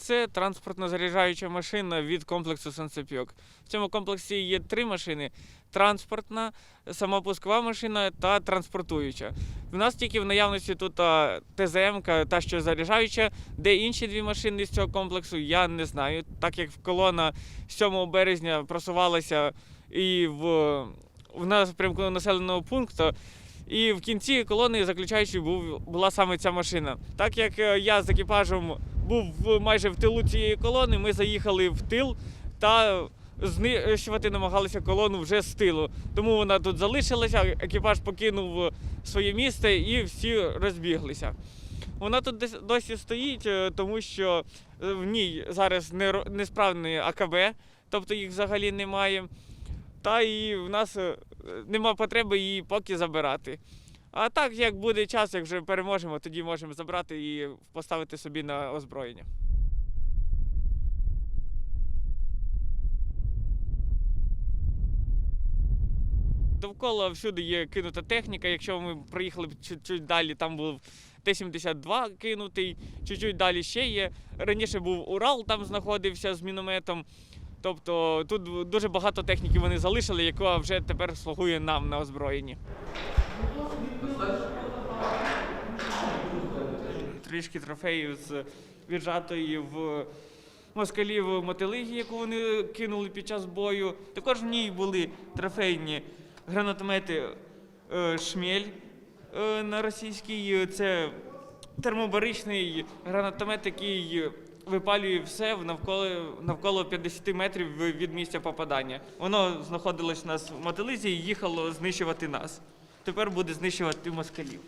Це транспортно-заряджаюча машина від комплексу «Сонцепьок». В цьому комплексі є 3 машини – транспортна, самопускова машина та транспортуюча. В нас тільки в наявності тут ТЗМ-ка, та що заряджаюча, де інші 2 машини з цього комплексу, я не знаю. Так як колона 7 березня просувалася і в напрямку населеного пункту, і в кінці колони заключаючою була саме ця машина. Так як я з екіпажем був майже в тилу цієї колони, ми заїхали в тил та знищувати намагалися колону вже з тилу. Тому вона тут залишилася, екіпаж покинув своє місце і всі розбіглися. Вона тут досі стоїть, тому що в ній зараз несправний АКБ, тобто їх взагалі немає. Та і в нас нема потреби її поки забирати. А так, як буде час, як вже переможемо, тоді можемо забрати і поставити собі на озброєння. Довкола всюди є кинута техніка. Якщо ми проїхали чуть-чуть далі, там був Т-72 кинутий, чуть-чуть далі ще є. Раніше був Урал, там знаходився з мінометом. Тобто тут дуже багато техніки вони залишили, яка вже тепер слугує нам на озброєнні. Трішки трофеїв з віджатої в москалів мотилиги, яку вони кинули під час бою. Також в ній були трофейні гранатомети «Шмель» на російській. Це термобаричний гранатомет, який випалює все навколо 50 метрів від місця попадання. Воно знаходилось у нас в мотилизі і їхало знищувати нас. Тепер буде знищувати москалів.